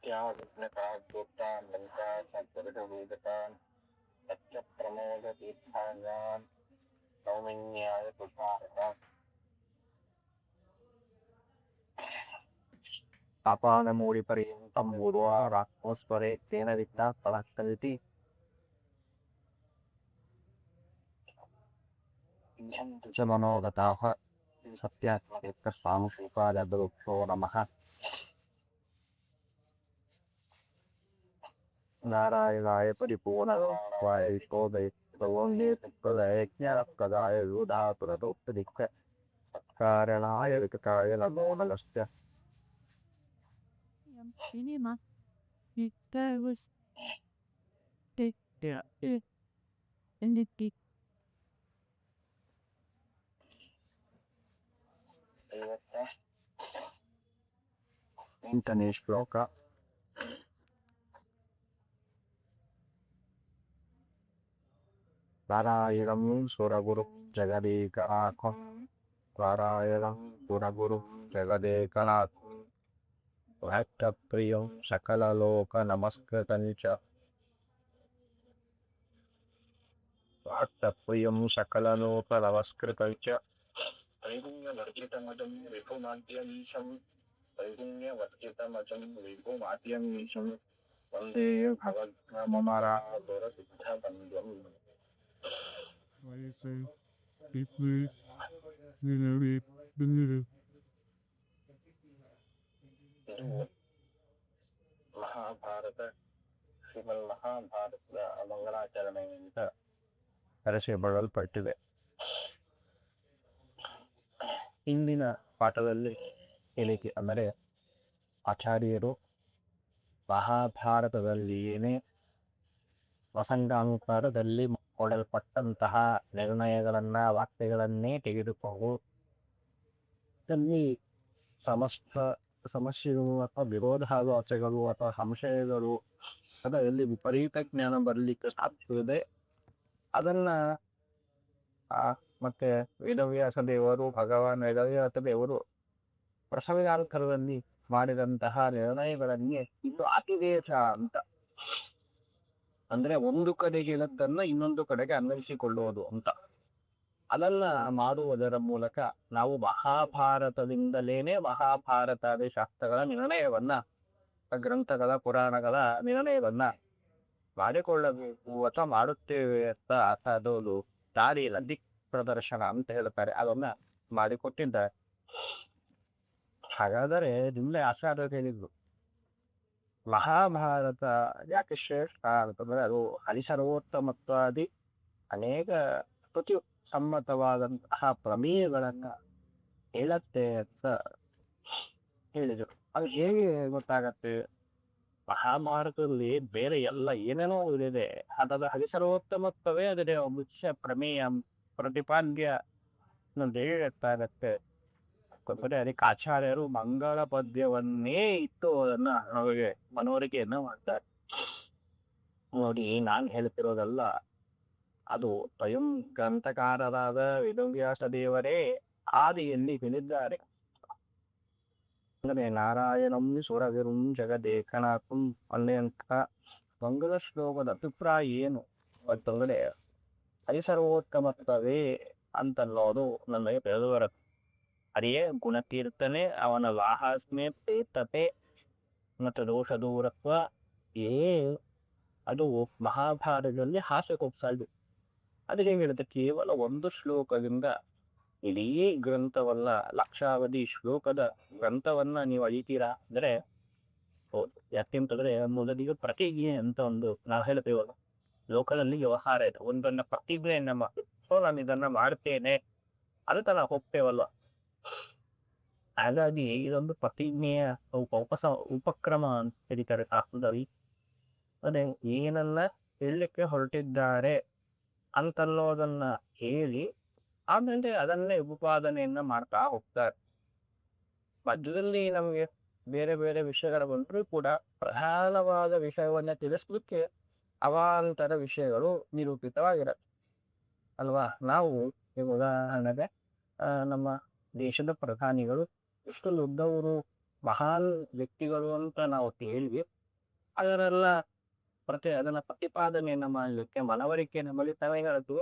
त्यागज्ञकाद्योक्तान् लङ्कान् सत्पुरुषभूषितान् सत्यप्रमोदतीर्थाङ्गान् सौमिन्याय तुषारतान् अपानमूलिपर्यन्तं पूर्वारात्मस्वरे तेन वित्ता तवाक्कलिति च मनोगताः सत्यात्मकस्वामुपादभ्यो नमः नारायणाय परिपूर्णाय ज्ञानप्रदाय विबुधातुरतोत्तरिक्तकारणाय विकटाय नमो नमस्ते Minima Victorus Dicta Indicate ಎಂಟನೇ ಶ್ಲೋಕ ನಾರಾಯಣಂ ಸುರಗುರು ಜಗದೇಕನಾಥಂ ನಾರಾಯಣಂ ಸುರಗುರು ಜಗದೇಕನಾಥ್ ಭಕ್ತಪ್ರಿಯಂ ಸಕಲಲೋಕ ನಮಸ್ಕೃತಂಚ ಭಕ್ತಪ್ರಿಯಂ ಸಕಲಲೋಕ ನಮಸ್ಕೃತಂಚ ತ್ರೈಗುಣ್ಯವರ್ಜಿತಮಜಂ ವಿಭುಮಾದ್ಯಮೀಶಂ ತ್ರೈಗುಣ್ಯವರ್ಜಿತಮಜಂ ವಿಭುಮಾದ್ಯಮೀಶಂ ವಂದೇ ಭಗವದ್ಗಮರಾಧುರಸಿದ್ಧಬಂಧಂ ಇದು ಮಹಾಭಾರತ ಶ್ರೀಮನ್ ಮಹಾಭಾರತದ ಮಂಗಳಾಚರಣೆಯಿಂದ ಕರೆಸಿಕೊಳ್ಳಲ್ಪಟ್ಟಿದೆ. ಇಂದಿನ ಪಾಠದಲ್ಲಿ ಹೇಳಿಕೆ ಅಂದರೆ ಆಚಾರ್ಯರು ಮಹಾಭಾರತದಲ್ಲಿಯೇ ವಸಂತಾನುಸಾರದಲ್ಲಿ ಕೊಡಲ್ಪಟ್ಟಂತಹ ನಿರ್ಣಯಗಳನ್ನು ವಾಕ್ಯಗಳನ್ನೇ ತೆಗೆದುಕೊಂಡು ಇದರಲ್ಲಿ ಸಮಸ್ತ ಸಮಸ್ಯೆಗಳು ಅಥವಾ ವಿರೋಧಾಭಾಸಗಳು ಅಥವಾ ಸಂಶಯಗಳು ಅದರಲ್ಲಿ ವಿಪರೀತ ಜ್ಞಾನ ಬರಲಿಕ್ಕೆ ಸಾಧ್ಯವಿದೆ. ಅದನ್ನು ಮತ್ತೆ ವೇದವ್ಯಾಸ ದೇವರು ಭಗವಾನ್ ವೇದವ್ಯಾಸ ದೇವರು ಪ್ರಸವಿಗಾಂತರದಲ್ಲಿ ಮಾಡಿದಂತಹ ನಿರ್ಣಯಗಳನ್ನೇ ಇದು ಅತಿದೇಶ ಅಂತ, ಅಂದ್ರೆ ಒಂದು ಕಡೆಗೆ ಇಲ್ಲದನ್ನ ಇನ್ನೊಂದು ಕಡೆಗೆ ಅನ್ವಯಿಸಿಕೊಳ್ಳುವುದು ಅಂತ. ಅದನ್ನ ಮಾಡುವುದರ ಮೂಲಕ ನಾವು ಮಹಾಭಾರತದಿಂದಲೇನೆ ಮಹಾಭಾರತಾದಿ ಶಾಸ್ತ್ರಗಳ ನಿರ್ಣಯವನ್ನ, ಗ್ರಂಥಗಳ ಪುರಾಣಗಳ ನಿರ್ಣಯವನ್ನ ಮಾಡಿಕೊಳ್ಳಬೇಕು ಅಥವಾ ಮಾಡುತ್ತೇವೆ ಅಂತ ಅದೊಂದು ದಾರಿಯಿಲ್ಲ, ದಿಕ್ ಪ್ರದರ್ಶನ ಅಂತ ಹೇಳ್ತಾರೆ, ಅದನ್ನ ಮಾಡಿಕೊಟ್ಟಿದ್ದಾರೆ. ಹಾಗಾದರೆ ನಿಮ್ಮೆ ಆಚಾರ್ಯ ಹೇಳಿದ್ರು ಮಹಾಭಾರತ ಯಾಕೆ ಶ್ರೇಷ್ಠ ಅಂತಂದ್ರೆ ಅದು ಹರಿಸರ್ವೋತ್ತಮತ್ವಾದಿ ಅನೇಕ ಪ್ರತಿ ಸಮ್ಮತವಾದಂತಹ ಪ್ರಮೇಯಗಳನ್ನ ಹೇಳತ್ತೆ ಅಂತ ಹೇಳಿದರು. ಅದು ಹೇಗೆ ಗೊತ್ತಾಗತ್ತೆ? ಮಹಾಭಾರತದಲ್ಲಿ ಬೇರೆ ಎಲ್ಲ ಏನೇನೋ ಇದೆ, ಅದರ ಹರಿಸರ್ವೋತ್ತಮತ್ವವೇ ಅದರ ಮುಖ್ಯ ಪ್ರಮೇಯ ಪ್ರತಿಪಾದ್ಯ ಅಂತ ಹೇಳುತ್ತಾಗತ್ತೆ. ಅದಕ್ಕೆ ಆಚಾರ್ಯರು ಮಂಗಳ ಪದ್ಯವನ್ನೇ ಇಟ್ಟು ಅದನ್ನ ನಮಗೆ ಮನವರಿಕೆಯನ್ನ ಮಾಡ್ತಾರೆ. ನೋಡಿ, ನಾನು ಹೇಳ್ತಿರೋದಲ್ಲ, ಅದು ಸ್ವಯಂ ಗ್ರಂಥಕಾರರಾದ ವೇದವ್ಯಾಸ ದೇವರೇ ಆದಿಯಲ್ಲಿ ಹೇಳಿದ್ದಾರೆ. ಅಂದರೆ ನಾರಾಯಣಂ ಸುರಗುರುಂ ಜಗದೇಕನಾಥಂ ಅನ್ನುವಂಥ ಮಂಗಲ ಶ್ಲೋಕದ ಅಭಿಪ್ರಾಯ ಏನು ಅಂತಂದ್ರೆ ಹರಿಸರ್ವೋತ್ತಮತ್ವವೇ ಅಂತನ್ನೋದು ನನಗೆ ತಿಳಿದು ಬರುತ್ತೆ. ಹರಿಯೇ ಗುಣಕೀರ್ತನೆ, ಅವನ ವಾಹಾಸ್ಮೇತೆ ತಪೆ ಮತ್ತು ದೋಷ ದೂರತ್ವ ಏ ಅದು ಮಹಾಭಾರತದಲ್ಲಿ ಹಾಸ್ಯಕ್ಕೊಪ್ಸಲ್ದು. ಅದು ಹೇಗೆ ಹೇಳುತ್ತೆ, ಕೇವಲ ಒಂದು ಶ್ಲೋಕದಿಂದ ಇಡೀ ಗ್ರಂಥವಲ್ಲ, ಲಕ್ಷಾವಧಿ ಶ್ಲೋಕದ ಗ್ರಂಥವನ್ನ ನೀವು ಅಳಿತೀರಾ ಅಂದ್ರೆ ಯಾಕೆಂತಂದ್ರೆ ಮೊದಲಿಗೆ ಪ್ರತಿಜ್ಞೆ ಅಂತ ಒಂದು ನಾವು ಹೇಳ್ತೇವಲ್ಲ, ಲೋಕದಲ್ಲಿ ವ್ಯವಹಾರ ಇದೆ, ಒಂದನ್ನ ಪ್ರತಿಜ್ಞೆಯನ್ನ ನಾನು ಇದನ್ನ ಮಾಡ್ತೇನೆ ಅಂತ ನಾವು ಹೋಗ್ತೇವಲ್ವ. ಹಾಗಾಗಿ ಇದೊಂದು ಪ್ರತಿಜ್ಞೆಯ ಉಪಕ್ರಮ ಅಂತ ಹೇಳ್ತಾರೆ ಶಾಸ್ತ್ರದಲ್ಲಿ. ಅದೇ ಏನನ್ನ ಹೇಳಲಿಕ್ಕೆ ಹೊರಟಿದ್ದಾರೆ ಅಂತನ್ನೋದನ್ನ ಹೇಳಿ ಆಮೇಲೆ ಅದನ್ನೇ ಉಪಾದನೆಯನ್ನ ಮಾಡ್ತಾ ಹೋಗ್ತಾರೆ. ಮಧ್ಯದಲ್ಲಿ ನಮಗೆ ಬೇರೆ ಬೇರೆ ವಿಷಯಗಳ ಬಂದರೂ ಕೂಡ ಪ್ರಧಾನವಾದ ವಿಷಯವನ್ನ ತಿಳಿಸ್ಲಿಕ್ಕೆ ಅವಾಂತರ ವಿಷಯಗಳು ನಿರೂಪಿತವಾಗಿರುತ್ತೆ ಅಲ್ವಾ. ನಾವು ಉದಾಹರಣೆಗೆ ನಮ್ಮ ದೇಶದ ಪ್ರಧಾನಿಗಳು ಎಷ್ಟು ದೊಡ್ಡವರು ಮಹಾನ್ ವ್ಯಕ್ತಿಗಳು ಅಂತ ನಾವು ಕೇಳಿವಿ. ಅದನ್ನೆಲ್ಲ ಅದನ್ನ ಪ್ರತಿಪಾದನೆಯನ್ನ ಮಾಡಲಿಕ್ಕೆ ಮನವರಿಕೆ ನಮ್ಮಲ್ಲಿ ತಲೆಗಳದ್ದು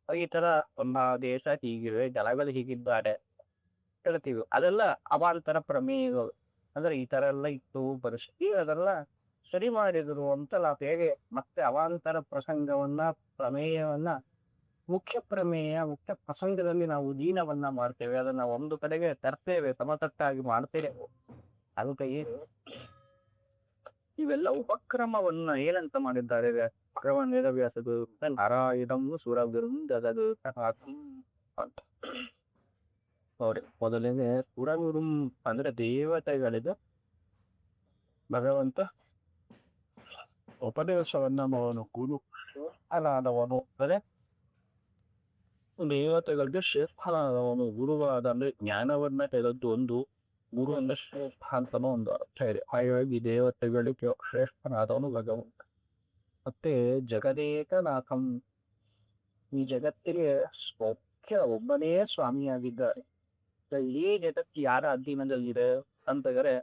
ಈ ತರ ನಮ್ಮ ದೇಶ ಹೀಗಿವೆ, ಜನಗಳು ಹೀಗಿದ್ದಾರೆ ಹೇಳ್ತೀವಿ. ಅದೆಲ್ಲ ಅವಾಂತರ ಪ್ರಮೇಯಗಳು. ಅಂದ್ರೆ ಈ ತರ ಎಲ್ಲ ಇತ್ತು ಪರಿಸ್ಥಿತಿ, ಅದೆಲ್ಲ ಸರಿ ಮಾಡಿದ್ರು ಅಂತ ನಾವು ಹೇಗೆ ಮತ್ತೆ ಅವಾಂತರ ಪ್ರಸಂಗವನ್ನ, ಪ್ರಮೇಯವನ್ನ ಮುಖ್ಯ ಪ್ರಮೇಯ, ಮುಖ್ಯ ಪ್ರಸಂಗದಲ್ಲಿ ನಾವು ಉದೀನವನ್ನ ಮಾಡ್ತೇವೆ. ಅದನ್ನ ಒಂದು ಕಡೆಗೆ ತರ್ತೇವೆ, ಸಮತಟ್ಟಾಗಿ ಮಾಡ್ತೇವೆ. ಅದಕ್ಕೆ ಏನು ಇವೆಲ್ಲ ಉಪಕ್ರಮವನ್ನ ಏನಂತ ಮಾಡಿದ್ದಾರೆ ಭಗವಾನ್ ವೇದವ್ಯಾಸರು ನಾರಾಯಣಂ ಸುರಗುರುಂದಗದು ಅಂತ. ನೋಡಿ, ಮೊದಲಿಗೆ ಸುರಗುರುಂ ಅಂದ್ರೆ ದೇವತೆಗಳಿದ ಭಗವಂತ ಉಪದೇಶವನ್ನ ಅವನು ಗುರು ಅನಾದವನು ಅಂದರೆ ದೇವತೆಗಳಿಗೆ ಶ್ರೇಷ್ಠನಾದವನು, ಗುರುವಾದ ಅಂದ್ರೆ ಜ್ಞಾನವನ್ನ ತೆಗೆದು ಒಂದು ಗುರು ಅಂದ್ರೆ ಶ್ರೇಷ್ಠ ಅಂತನೋ ಒಂದು ಅರ್ಥ ಇದೆ. ಹಾಗಾಗಿ ದೇವತೆಗಳಿಗೆ ಶ್ರೇಷ್ಠನಾದವನು ಭಗವಂತ. ಮತ್ತೆ ಜಗದೇಕನಾಥಂ, ಈ ಜಗತ್ತಿಗೆ ಮುಖ್ಯ ಒಬ್ಬನೇ ಸ್ವಾಮಿಯಾಗಿದ್ದಾರೆ. ಈ ಜಗತ್ತು ಯಾರ ಅಧೀನದಲ್ಲಿದೆ ಅಂತಂದರೆ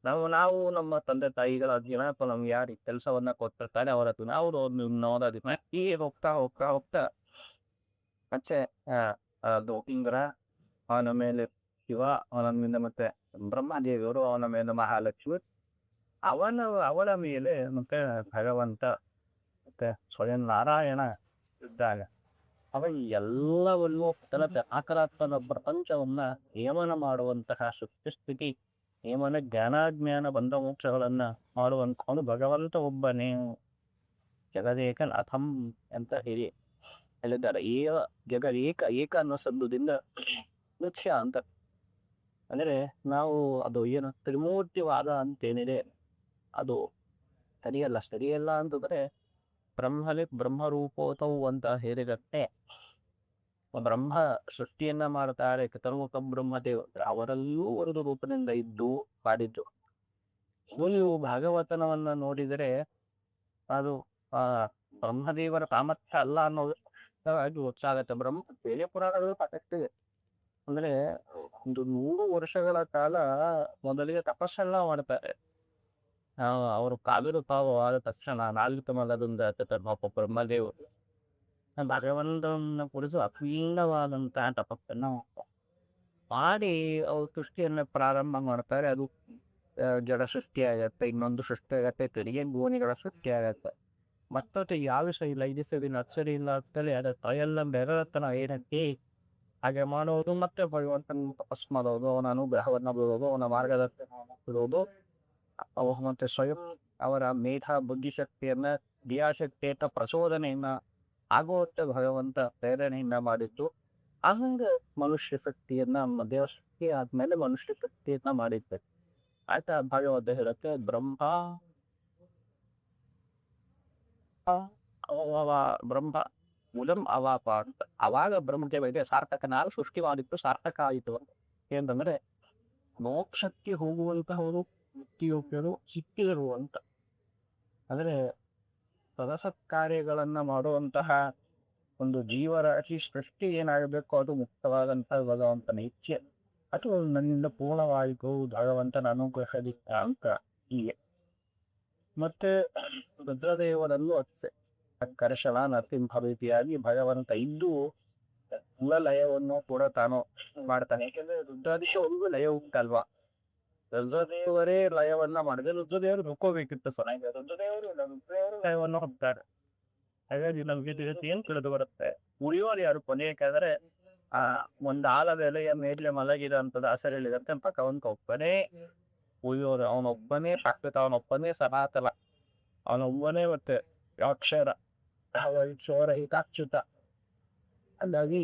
ನಾವು ನಮ್ಮ ತಂದೆ ತಾಯಿಗಳ ಅಧೀನ ಅಥವಾ ನಮ್ಗೆ ಯಾರು ಕೆಲಸವನ್ನ ಕೊಟ್ಟಿರ್ತಾರೆ ಅವರ ಅಧೀನ, ಅವರು ನೋಡೋದಿನ ಈ ಹೋಗ್ತಾ ಹೋಗ್ತಾ ಹೋಗ್ತಾ ಮತ್ತೆ ಅದು ಇಂದ್ರ, ಅವನ ಮೇಲೆ ಶಿವ, ಅವನ ಮೇಲೆ ಮತ್ತೆ ಬ್ರಹ್ಮದೇವಿಯವರು, ಅವನ ಮೇಲೆ ಮಹಾಲಕ್ಷ್ಮಿ, ಅವಳ ಮೇಲೆ ಮತ್ತೆ ಭಗವಂತ, ಮತ್ತೆ ಸ್ವಯಂ ನಾರಾಯಣ ಇದ್ದಾಗ ಅವ ಎಲ್ಲವನ್ನೂ ತನ್ನ ಆಕರಾತ್ಮಕ ಪ್ರಪಂಚವನ್ನ ನಿಯಮನ ಮಾಡುವಂತಹ ಸ್ಥಿತಿ, ನಿಯಮನ ಜ್ಞಾನಾಜ್ಞಾನ ಬಂಧ ಮೋಕ್ಷಗಳನ್ನ ಮಾಡುವಂತ ಅವನು ಭಗವಂತ ಒಬ್ಬನೇ. ಜಗದೇಕನಾಥಂ ಅಂತ ಹೇಳಿದ್ದಾರೆ. ಜಗದೇಕ ಏಕ ಅನ್ನೋ ಶಬ್ದದಿಂದ ಲಕ್ಷ್ಯ ಅಂತ ಅಂದ್ರೆ ನಾವು ಅದು ಏನು ತ್ರಿಮೂರ್ತಿವಾದ ಅಂತೇನಿದೆ ಅದು ಸರಿಯಲ್ಲ ಅಂತಂದ್ರೆ ಬ್ರಹ್ಮರೂಪೋತವು ಅಂತ ಹೇಳಿದಷ್ಟೇ. ಬ್ರಹ್ಮ ಸೃಷ್ಟಿಯನ್ನ ಮಾಡ್ತಾರೆ, ಚತುರ್ಮುಖ ಬ್ರಹ್ಮದೇವ ಅವರಲ್ಲೂ ಒಂದು ರೂಪದಿಂದ ಇದ್ದು ಮಾಡಿದ್ದು. ನೀವು ಭಾಗವತನವನ್ನ ನೋಡಿದರೆ ಅದು ಆ ಬ್ರಹ್ಮದೇವರ ಸಾಮರ್ಥ್ಯ ಅಲ್ಲ ಅನ್ನೋದು ಗೊತ್ತಾಗತ್ತೆ. ಬೇರೆ ಪುರಾಣಗಳು ಸಾಕಷ್ಟಿದೆ. ಅಂದ್ರೆ ಒಂದು 100 ವರ್ಷಗಳ ಕಾಲ ಮೊದಲಿಗೆ ತಪಸ್ಸೆಲ್ಲ ಮಾಡ್ತಾರೆ. ಅವರು ಕಾವಿರು ತಾವು ಆದ ತಕ್ಷಣ 4 ಕಮಲದಿಂದ ಬ್ರಹ್ಮದೇವರು ಭಗವಂತನ ಕುರಿತು ಅಪೀಲವಾದಂತಹ ತಪಸ್ಸನ್ನ ಮಾಡಿ ಅವ್ರು ಸೃಷ್ಟಿಯನ್ನ ಪ್ರಾರಂಭ ಮಾಡ್ತಾರೆ. ಅದು ಜಡ ಸೃಷ್ಟಿ ಆಗತ್ತೆ, ಇನ್ನೊಂದು ಸೃಷ್ಟಿ ಆಗತ್ತೆ, ತೆರಿಗೆ ಭೂಮಿಗಳ ಸೃಷ್ಟಿ ಆಗತ್ತೆ. ಮತ್ತೊಟ್ಟು ಯಾವ ದಿವಸ ಇಲ್ಲ, ಈ ದಿವಸ ಅಚ್ಚರಿ ಇಲ್ಲ ಅಂತೇಳಿ ಅದ ಎಲ್ಲ ಬೆರತನ ಏನಕ್ಕೆ ಹಾಗೆ ಮಾಡೋದು, ಮತ್ತೆ ಭಗವಂತನ ತಪಸ್ ಮಾಡೋದು, ಅವನ ಅನುಗ್ರಹವನ್ನ ಬೀರೋದು, ಅವನ ಮಾರ್ಗದರ್ಶನ ಬಿಡೋದು, ಮತ್ತೆ ಸ್ವಯಂ ಅವರ ಮೇಧ ಬುದ್ಧಿಶಕ್ತಿಯನ್ನ ಕ್ರಿಯಾಶಕ್ತಿಯನ್ನ ಪ್ರಚೋದನೆಯನ್ನ ಆಗುವಂತೆ ಭಗವಂತ ಪ್ರೇರಣೆಯನ್ನ ಮಾಡಿದ್ದು. ಹಂಗ ಮನುಷ್ಯ ಶಕ್ತಿಯನ್ನ ದೇವಶಕ್ತಿ ಆದ್ಮೇಲೆ ಮನುಷ್ಯ ಶಕ್ತಿಯನ್ನ ಮಾಡಿದ್ದೆ. ಆಯ್ತಾ, ಭಾಗವತ ಹೇಳಕ್ಕೆ ಬ್ರಹ್ಮ ಮೂಲಂ ಅವಾಪ ಅಂತ. ಅವಾಗ ಬ್ರಹ್ಮದೇವರಿಗೆ ಸಾರ್ಥಕನಾಗಿ ಸೃಷ್ಟಿ ಮಾಡಿತ್ತು, ಸಾರ್ಥಕ ಆಯಿತು. ಏನಂದ್ರೆ ಮೋಕ್ಷಕ್ಕೆ ಹೋಗುವಂತಹವರು ಪ್ರತಿಯೊಬ್ಬರು ಸಿಕ್ಕಿದರು ಅಂತ. ಅಂದ್ರೆ ಸದಸತ್ ಕಾರ್ಯಗಳನ್ನ ಮಾಡುವಂತಹ ಒಂದು ಜೀವರಾಶಿ ಸೃಷ್ಟಿ ಏನಾಗಬೇಕು ಅದು ಮುಕ್ತವಾದಂತಹ ಭಗವಂತನ ಇಚ್ಛೆ, ಅದು ನನ್ನಿಂದ ಪೂರ್ಣವಾಯಿತು ಭಗವಂತನ ಅನುಗ್ರಹದಿಂದ ಅಂತ ಹೀಗೆ. ಮತ್ತೆ ರುದ್ರದೇವರಲ್ಲೂ ಅಷ್ಟೇ ಕರ್ಷಣ ನರಸಿಂಹರೀತಿಯಾಗಿ ಭಗವಂತ ಇದ್ದು ಮೂಲ ಲಯವನ್ನು ಕೂಡ ತಾನು ಮಾಡ್ತಾನೆ. ಯಾಕೆಂದ್ರೆ ರುದ್ರಾದಿಶ ಒಂದು ಲಯ ಉಂಟಲ್ವಾ, ರುದ್ರದೇವರೇ ಲಯವನ್ನ ಮಾಡಿದ್ರೆ ರುದ್ರದೇವರು ನುಕ್ಕೋಬೇಕಿತ್ತು. ರುದ್ರದೇವರು ಲಯವನ್ನು ಹೋಗ್ತಾರೆ. ಹಾಗಾಗಿ ನಮ್ಗೆ ಏನ್ ತಿಳಿದು ಬರುತ್ತೆ, ಉಳಿಯೋರು ಯಾರು ಕೊನೆಯಾದ್ರೆ ಒಂದು ಆಲದ ಎಲೆಯ ಮೇಲೆ ಮಲಗಿದ ಅಂತ ದಾಸರು ಹೇಳಿದಂತೆ ಅವನ್ ಒಬ್ಬನೇ ಉಳಿಯೋರು, ಅವನೊಬ್ಬನೇ ಪ್ರಾಕೃತ, ಅವನೊಬ್ಬನೇ ಸನಾತನ, ಅವನೊಬ್ಬನೇ ಮತ್ತೆ ಅಕ್ಷರ ಚೋರ ಹಿತಾಚ್ಯುತ. ಹಾಗಾಗಿ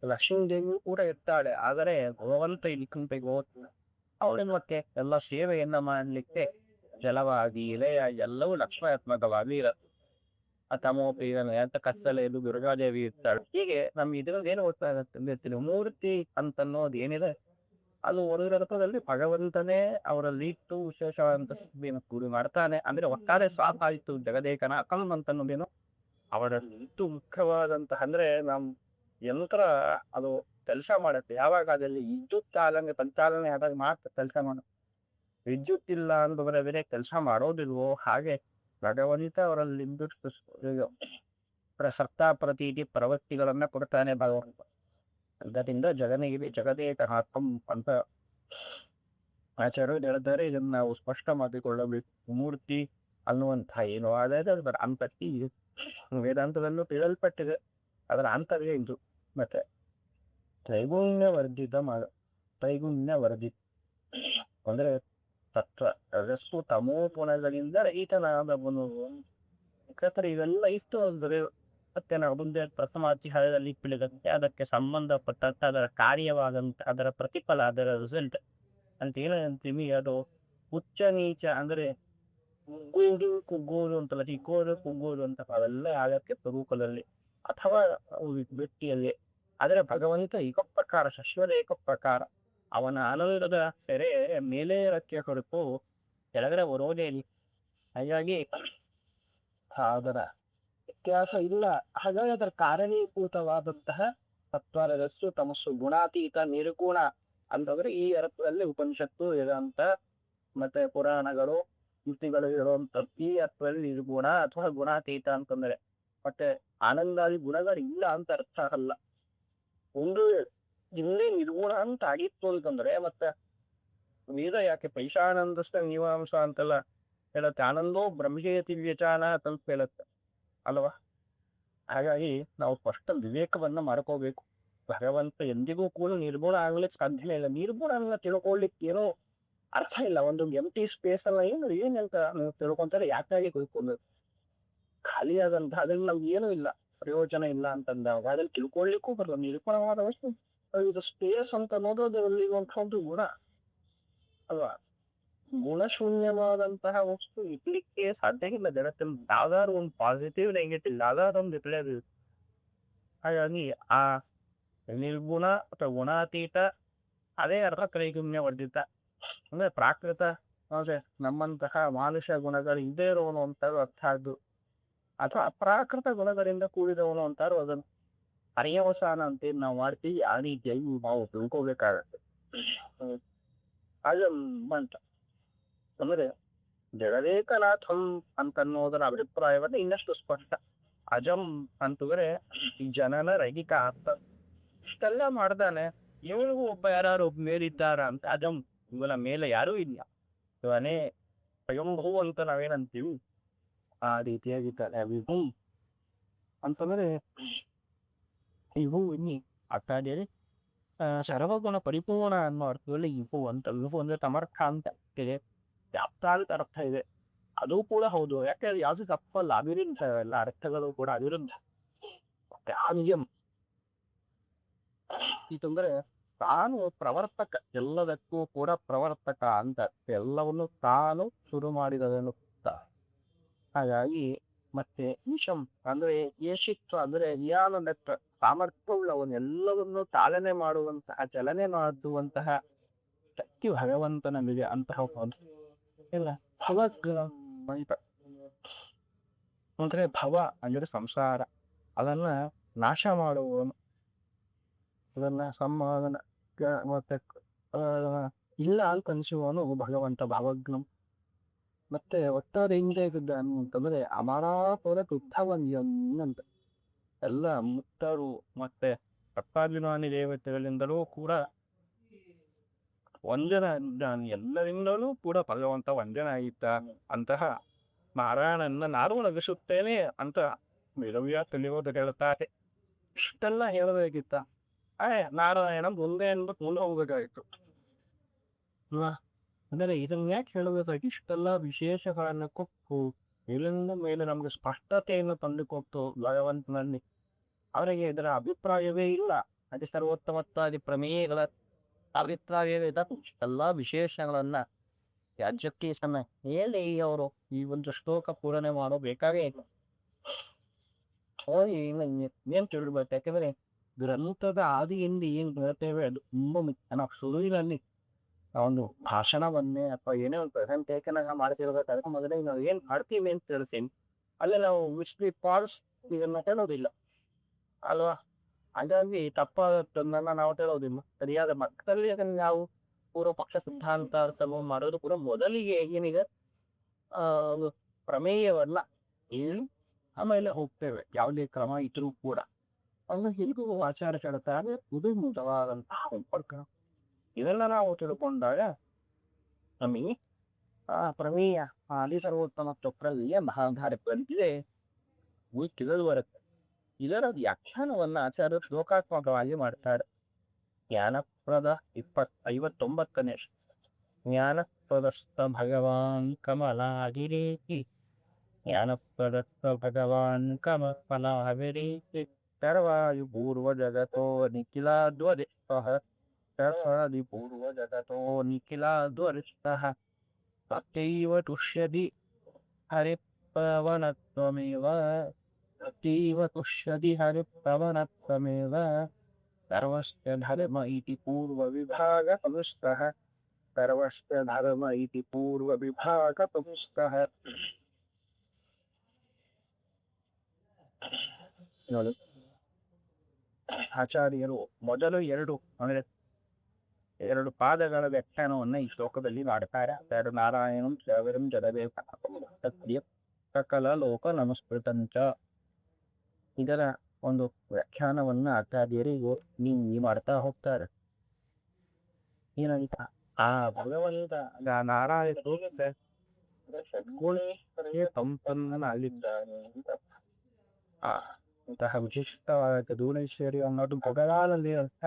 ಲಕ್ಷ್ಮೀದೇವಿ ಕೂಡ ಇರ್ತಾಳೆ, ಆದರೆ ಭಗವಂತ ಇಲ್ಕಂಬೇಕು ಅವಳಿನ ಮತ್ತೆ ಎಲ್ಲ ಸೇವೆಯನ್ನ ಮಾಡಲಿಕ್ಕೆ ಜಲವಾಗಿ ಎಲೆಯಾಗಿ ಎಲ್ಲವೂ ಲಕ್ಷ್ಮಾತ್ಮಕವಾಗಿ ಇರುತ್ತೆ. ತಮೋಪೀರನ ಅಂತ ಕತ್ತಲೆಯದು ದುರ್ಗಾದೇವಿ ಇರ್ತಾಳೆ. ಹೀಗೆ ನಮ್ಗೆ ಇದ್ರಲ್ಲಿ ಏನು ಗೊತ್ತಾಗತ್ತೆ, ತ್ರಿಮೂರ್ತಿ ಅಂತನ್ನೋದು ಏನಿದೆ ಅದು ಒಂದು ಅರ್ಥದಲ್ಲಿ ಭಗವಂತನೇ ಅವರಲ್ಲಿ ಇಟ್ಟು ವಿಶೇಷವಾದಂತ ಸ್ಥಿತಿಯನ್ನು ಕೂಡಿ ಮಾಡ್ತಾನೆ. ಅಂದ್ರೆ ಒಟ್ಟಾರೆ ಸ್ವಾಪ ಆಯಿತು ಜಗದೇಕನ ಅಕಂ ಅಂತನ್ನೋದೇನು ಅವರಲ್ಲಿ ಇಟ್ಟು ಮುಖ್ಯವಾದಂತಹ ಅಂದ್ರೆ ನಮ್ ಯಂತ್ರ ಅದು ಕೆಲಸ ಮಾಡುತ್ತೆ. ಯಾವಾಗ ಅದ್ರಲ್ಲಿ ವಿದ್ಯುತ್ ಸಂಚಾಲನೆ ಆದಾಗ ಮಾತ್ರ ಕೆಲಸ ಮಾಡುತ್ತೆ. ವಿದ್ಯುತ್ ಇಲ್ಲ ಅಂತಂದ್ರೆ ಬೇರೆ ಕೆಲಸ ಮಾಡೋದಿಲ್ವೋ ಹಾಗೆ ಭಗವಂತ ಅವರಲ್ಲಿ ಇದು ಪ್ರಸಕ್ತ ಪ್ರತೀತಿ ಪ್ರವೃತ್ತಿಗಳನ್ನ ಕೊಡ್ತಾನೆ ಭಗವಂತ. ಆದ್ದರಿಂದ ಜಗದೇಕನಾಥಂ ಅಂತ ಆಚಾರ್ಯರು ಹೇಳ್ತಾರೆ. ಇದನ್ನ ನಾವು ಸ್ಪಷ್ಟ ಮಾಡಿಕೊಳ್ಳಬೇಕು. ಮೂರ್ತಿ ಅನ್ನುವಂತಹ ಏನು ಅದಾയത് ಅದರ ಅಂತಕ್ಕೆ ವೇದಾಂತದಲ್ಲೂ ತಿಳಿಯಲ್ಪಟ್ಟಿದೆ. ಅದರ ಅಂತರ್ಯ ಇದು. ಮತ್ತೆ ತ್ರೈಗುಣ್ಯವರ್ಧಿತ ಅಂದ್ರೆ ತತ್ವ ರಸ್ತು ತಮೋ ಗುಣಗಳಿಂದ ರಹಿತನಾದವನು. ಯಾಕಂದ್ರೆ ಇವೆಲ್ಲ ಇಷ್ಟು ಅಂದ್ರೆ ಮತ್ತೆ ನಾವು ಮುಂದೆ ಪ್ರಸಮಾಚಾರದಲ್ಲಿ ತಿಳಿದಂತೆ ಅದಕ್ಕೆ ಸಂಬಂಧಪಟ್ಟಂತೆ ಅದರ ಕಾರ್ಯವಾದಂತೆ ಅದರ ಪ್ರತಿಫಲ ಅದರ ರಿಸಲ್ಟ್ ಅಂತ ಏನಂತೀವಿ. ಅದು ಉಚ್ಚ ನೀಚ ಅಂದ್ರೆ ಕುಗ್ಗೋದು ಕುಗ್ಗೋದು ಅಂತಲ್ಲ, ಚಿಕ್ಕೋದು ಕುಗ್ಗೋದು ಅಂತ ಅವೆಲ್ಲ ಆಗಕ್ಕೆ ಪ್ರಭುಕದಲ್ಲಿ ಅಥವಾ ವ್ಯಕ್ತಿಯಲ್ಲಿ. ಆದರೆ ಭಗವಂತ ಏಕಪ್ರಕಾರ, ಶಶ್ವತ ಏಕಪ್ರಕಾರ. ಅವನ ಆನಂದದ ತೆರೆ ಮೇಲೆ ಇರಕ್ಕೆ ಹೊರತು ಕೆಳಗಡೆ ಬರೋದೇ ಇಲ್ಲ. ಹಾಗಾಗಿ ಅದರ ವ್ಯತ್ಯಾಸ ಇಲ್ಲ. ಹಾಗಾಗಿ ಅದರ ಕಾರಣೀಭೂತವಾದಂತಹ ಸತ್ವರಜಸ್ಸು ತಮಸ್ಸು ಗುಣಾತೀತ ನಿರ್ಗುಣ ಅಂತಂದ್ರೆ ಈ ಅರ್ಥದಲ್ಲಿ ಉಪನಿಷತ್ತು ಇರುವಂತ ಮತ್ತೆ ಪುರಾಣಗಳು ಯುಕ್ತಿಗಳು ಇರುವಂತ ಈ ಅರ್ಥದಲ್ಲಿ ನಿರ್ಗುಣ ಅಥವಾ ಗುಣಾತೀತ ಅಂತಂದ್ರೆ ಮತ್ತೆ ಆನಂದಾದಿ ಗುಣಗಳು ಇಲ್ಲ ಅಂತ ಅರ್ಥ ಅಲ್ಲ. ಒಂದು ಇಲ್ಲಿ ನಿರ್ಗುಣ ಅಂತ ಆಗಿತ್ತು ಅಂತಂದ್ರೆ ಮತ್ತೆ ವೇದ ಯಾಕೆ ಪೈಶಾನಂದಸ್ಥ ಮೀಮಾಂಸ ಅಂತೆಲ್ಲ ಹೇಳತ್ತೆ. ಆನಂದೋ ಬ್ರಹ್ಮಜಯತಿ ವ್ಯಚಾನ ತಲ್ಪ ಹೇಳತ್ತೆ ಅಲ್ವಾ. ಹಾಗಾಗಿ ನಾವು ಸ್ಪಷ್ಟ ವಿವೇಕವನ್ನ ಮಾಡ್ಕೋಬೇಕು. ಭಗವಂತ ಎಂದಿಗೂ ಕೂಡ ನಿರ್ಗುಣ ಆಗ್ಲಿಕ್ಕೆ ಸಾಧ್ಯ ಇಲ್ಲ. ನಿರ್ಗುಣ ತಿಳ್ಕೊಳ್ಲಿಕ್ಕೆ ಏನೋ ಅರ್ಥ ಇಲ್ಲ. ಒಂದು ಎಂಟಿ ಸ್ಪೇಸ್ ಅಲ್ಲ ಏನಂತ ತಿಳ್ಕೊಂತಾರೆ. ಯಾಕಾಗಿ ತಿಳ್ಕೊಬೇಕು? ಖಾಲಿ ಆದಂತ ಅದ್ರಲ್ಲಿ ನಮ್ಗೆ ಏನೂ ಇಲ್ಲ, ಪ್ರಯೋಜನ ಇಲ್ಲ ಅಂತಂದಾಗ ಅದ್ರಲ್ಲಿ ತಿಳ್ಕೊಳ್ಲಿಕ್ಕೂ ಬರಲ್ಲ. ನಿರ್ಗುಣವಾದ ವಸ್ತು ಇದು ಸ್ಪೇಸ್ ಅಂತ ಅನ್ನೋದು ಅದರಲ್ಲಿ ಒಂದು ಗುಣ ಅಲ್ವಾ. ಗುಣಶೂನ್ಯವಾದಂತಹ ವಸ್ತು ಇರ್ಲಿಕ್ಕೆ ಸಾಧ್ಯ ಇಲ್ಲ ಜಗತ್ತಲ್ಲಿ. ಯಾವ್ದಾದ್ರು ಒಂದು ಪಾಸಿಟಿವ್ ನೆಗೆಟಿವ್ ಯಾವ್ದಾದ್ರು ಒಂದು ಇರ್ಲೇದು. ಹಾಗಾಗಿ ಆ ನಿರ್ಗುಣ ಅಥವಾ ಗುಣಾತೀತ ಅದೇ ಅರ್ಥ ತ್ರೈಗುಣ್ಯ ವರ್ಧಿತ ಅಂದ್ರೆ ಪ್ರಾಕೃತ ಅಂದ್ರೆ ನಮ್ಮಂತಹ ಮಾನುಷ ಗುಣಗಳು ಇದೇ ಇರೋನು ಅಂತಾರು ಅರ್ಥ ಅದು, ಅಥವಾ ಅಪ್ರಾಕೃತ ಗುಣಗಳಿಂದ ಕೂಡಿದವನು ಅಂತಾರು ಅದನ್ನು ಪರ್ಯವಸಾನ ಅಂತೇಳಿ ನಾವು ಮಾಡ್ತೀವಿ. ಆ ರೀತಿಯಾಗಿ ನಾವು ತಿಳ್ಕೋಬೇಕಾಗತ್ತೆ. ಅದು ಮಂತ್ರ ಅಂದ್ರೆ ಜಗದೇಕನಾಥಂ ಅಂತನ್ನೋದರ ಅಭಿಪ್ರಾಯವನ್ನು ಇನ್ನಷ್ಟು ಸ್ಪಷ್ಟ. ಅಜಂ ಅಂತಂದ್ರೆ ಈ ಜನನ ರಹಿತ ಅಂತ. ಇಷ್ಟೆಲ್ಲ ಮಾಡ್ದಾನೆ ಇವನಿಗೂ ಯಾರು ಒಬ್ಬ ಮೇಲಿದ್ದಾರ ಅಂತ. ಅಜಂ ಇವನ ಮೇಲೆ ಯಾರೂ ಇಲ್ಲ, ಇವನೇ ಸ್ವಯಂಭೂ ಅಂತ ನಾವೇನಂತೀವಿ ಆ ರೀತಿಯಾಗಿದ್ದಾನೆ. ವಿಭು ಅಂತಂದ್ರೆ ವಿಭು ಇನ್ನಿ ಅರ್ಥಾಡಿಯಲ್ಲಿ ಸರ್ವಗುಣ ಪರಿಪೂರ್ಣ ಅನ್ನೋ ಅರ್ಥದಲ್ಲಿ ವಿಭು ಅಂತ. ವಿಭು ಅಂದ್ರೆ ಸಮರ್ಥ ಅಂತ ಇದೆ, ವ್ಯಾಪ್ತಾಂತ ಅರ್ಥ ಇದೆ. ಅದು ಕೂಡ ಹೌದು. ಯಾಕಂದ್ರೆ ಯಾವ್ದು ತಪ್ಪಲ್ಲ, ಅವಿರುದ್ಧ ಎಲ್ಲ ಅರ್ಥಗಳು ಕೂಡ ಅವಿರುದ್ಧ. ನಿಯಮ ಇದಂದ್ರೆ ತಾನು ಪ್ರವರ್ತಕ, ಎಲ್ಲದಕ್ಕೂ ಕೂಡ ಪ್ರವರ್ತಕ ಅಂತ. ಎಲ್ಲವನ್ನು ತಾನು ಶುರು ಮಾಡಿದದನ್ನು. ಹಾಗಾಗಿ ಮತ್ತೆ ಈಶಂ ಅಂದ್ರೆ ಯಶಿತ್ವ ಅಂದ್ರೆ ಜ್ಞಾನದತ್ತ ಸಾಮರ್ಥ್ಯವುಳ್ಳವನು, ಎಲ್ಲವನ್ನು ತಾಳನೆ ಮಾಡುವಂತಹ ಚಲನೆ ಮಾಡುವಂತಹ ಶಕ್ತಿ ಭಗವಂತನಿಗೆ ಅಂತಹ ಇಲ್ಲ. ಅಂದ್ರೆ ಭವ ಅಂದ್ರೆ ಸಂಸಾರ, ಅದನ್ನ ನಾಶ ಮಾಡುವವನು, ಅದನ್ನ ಸಮಾಧಾನ ಮತ್ತೆ ಇಲ್ಲ ಅಂತ ಅನ್ಸುವವನು ಭಗವಂತ ಭಾವಜ್ಞಂ. ಮತ್ತೆ ಒಟ್ಟಾರೆ ಹಿಂದೆ ಇದ್ದಾನು ಅಂತಂದ್ರೆ ಅಮರಾಪುರ ತುತ್ತವಂತ. ಎಲ್ಲ ಮುತ್ತರು ಮತ್ತೆ ಸಪ್ತಾಭಿಮಾನಿ ದೇವತೆಗಳಿಂದಲೂ ಕೂಡ ವಂದನ ಇದ್ದಾನೆ. ಎಲ್ಲರಿಂದಲೂ ಕೂಡ ಭಗವಂತ ವಂದನ ಆಗಿದ್ದಾನೆ. ಅಂತಹ ನಾರಾಯಣನ ನಾನು ನಗಿಸುತ್ತೇನೆ ಅಂತ ವಿರವ್ಯ ತಿಳಿಯೋದು ಹೇಳ್ತಾರೆ. ಇಷ್ಟೆಲ್ಲ ಹೇಳಬೇಕಿತ್ತ ನಾರಾಯಣ ಮುಂದೆ ಅನ್ಬಿಟ್ಟು ಮುಂದೆ ಹೋಗ್ಬೇಕಾಗಿತ್ತು ಅಲ್ವಾ. ಅಂದರೆ ಇದನ್ನ ಯಾಕೆ ಹೇಳಬೇಕಾಗಿ ಇಷ್ಟೆಲ್ಲ ವಿಶೇಷಗಳನ್ನ ಕೊಟ್ಟು ಮೇಲಿಂದ ಮೇಲೆ ನಮ್ಗೆ ಸ್ಪಷ್ಟತೆಯನ್ನು ತಂದುಕೊಟ್ಟು ಭಗವಂತನಲ್ಲಿ ಅವರಿಗೆ ಇದರ ಅಭಿಪ್ರಾಯವೇ ಇಲ್ಲ. ಅತಿ ಸರ್ವೋತ್ತಮತ್ವಾದಿ ಪ್ರಮೇಯಗಳ ಅಭಿಪ್ರಾಯವೇ ಇಲ್ಲ. ಎಲ್ಲ ವಿಶೇಷಗಳನ್ನ ರಾಜ್ಯಕ್ಕೆ ಸಮಯ ಹೇಳಿ ಅವರು ಈ ಒಂದು ಶ್ಲೋಕ ಪೂರಣೆ ಮಾಡೋ ಬೇಕಾಗೇ ಇಲ್ಲ. ಹೋಗಿ ಏನ್ ತಿಳ್ಬೇಕು. ಯಾಕಂದ್ರೆ ಗ್ರಂಥದ ಆದಿಯಿಂದ ಏನ್ ಹೇಳ್ತೇವೆ ಅದು ತುಂಬ ಮುಖ್ಯ. ನಾವು ಶುರುವಿನಲ್ಲಿ ಒಂದು ಭಾಷಣವನ್ನೇ ಅಥವಾ ಏನೇ ಒಂದು ಪ್ರೆಸೆಂಟೇಷನ್ ಮಾಡ್ತಿರ್ಬೇಕಾದ್ರೆ ಮೊದಲೇ ನಾವು ಏನ್ ಮಾಡ್ತೀವಿ ಅಂತ ತಿಳಿಸ್ತೀನಿ. ಅಲ್ಲೇ ನಾವು ವಿಶ್ಲಿ ಪಾಲ್ಸ್ ಇದನ್ನ ಹೇಳೋದಿಲ್ಲ ಅಲ್ವಾ. ಹಾಗಾಗಿ ತಪ್ಪಾದದ್ದನ್ನ ನಾವು ಹೇಳೋದಿಲ್ಲ. ಸರಿಯಾದ ಮಟ್ಟದಲ್ಲಿ ಅದನ್ನು ನಾವು ಪೂರ್ವ ಪಕ್ಷ ಸಿದ್ಧಾಂತ ಸಮ ಮಾಡೋದು ಕೂಡ ಮೊದಲಿಗೆ ಏನಿದೆ ಆ ಒಂದು ಪ್ರಮೇಯವನ್ನ ಹೇಳಿ ಆಮೇಲೆ ಹೋಗ್ತೇವೆ. ಯಾವುದೇ ಕ್ರಮ ಇದ್ರೂ ಕೂಡ. ಅಂದ್ರೆ ಹಿಂದೂ ಆಚಾರ ಹೇಳ್ತಾರೆ ಉದಯವಾದಂತಹ ಸಂಪರ್ಕ. ಇದೆಲ್ಲ ನಾವು ತಿಳ್ಕೊಂಡಾಗ ನಮಗೆ ಆ ಪ್ರಮೇಯ ಆದಿ ಸರ್ವೋತ್ತಮ ಚಕ್ರಲ್ಲಿಯ ಮಹಾಧಾರ ಬಂದಿದೆ ತಿಳಿದು ಬರುತ್ತೆ. ಇದರ ವ್ಯಾಖ್ಯಾನವನ್ನ ಆಚಾರ್ಯರು ಶ್ಲೋಕಾತ್ಮಕವಾಗಿ ಮಾಡ್ತಾರೆ. ಜ್ಞಾನಪ್ರದ 59ನೇ ಜ್ಞಾನಪ್ರದಸ್ಥ ಭಗವಾನ್ ಕಮಲಾಗಿರೇತಿ ಜ್ಞಾನಪ್ರದಸ್ಥ ಭಗವಾನ್ ಕಮಲಾವಿರೇತಿ ಸರ್ವಾಯು ಪೂರ್ವ ಜಗತೋ ನಿಖಿಲಾದ್ವರಿತಃ ಸರ್ವಾದಿ ಪೂರ್ವ ಜಗತೋ ನಿಖಿಲಾದ್ವರಿತಃ ತಥೈವ ತುಷ್ಯತಿ ಹರಿಪವನತ್ವಮೇವ ತಥೈವ ತುಷ್ಯತಿ ಹರಿಪವನತ್ವಮೇವ ಸರ್ವಸ್ಯ ಧರ್ಮ ಇತಿ ಪೂರ್ವ ವಿಭಾಗ ತಮುಸ್ತಃ ಸರ್ವಸ್ಯ ಧರ್ಮ ಇತಿ ಪೂರ್ವ ವಿಭಾಗ ತಮುಸ್ತಃ. ನೋಡಿ, ಆಚಾರ್ಯರು ಮೊದಲು ಅಂದ್ರೆ ಎರಡು ಪಾದಗಳ ವ್ಯಾಖ್ಯಾನವನ್ನ ಈ ಶ್ಲೋಕದಲ್ಲಿ ಮಾಡ್ತಾರೆ. ಎರಡು ನಾರಾಯಣಂ ಸಾವಿರಂ ಜಡವೇ ಸಕಲ ಲೋಕ ನಮಸ್ಕೃತಂಚ. ಇದರ ಒಂದು ವ್ಯಾಖ್ಯಾನವನ್ನ ಆಚಾರ್ಯರಿಗೂ ನೀವು ಮಾಡ್ತಾ ಹೋಗ್ತಾರೆ. ಏನಂತ ಆ ಭಗವಂತ ನಾರಾಯಣ ತಂಪನ್ನಲ್ಲಿದ್ದಾನೆ ಅಂತ ಅಂತಹ ವಿಶಿಷ್ಟವಾದ ದೂರೇಶ್ವರಿ ಅನ್ನೋದು ಭಗವಾನಲ್ಲಿ ಅರ್ಥ.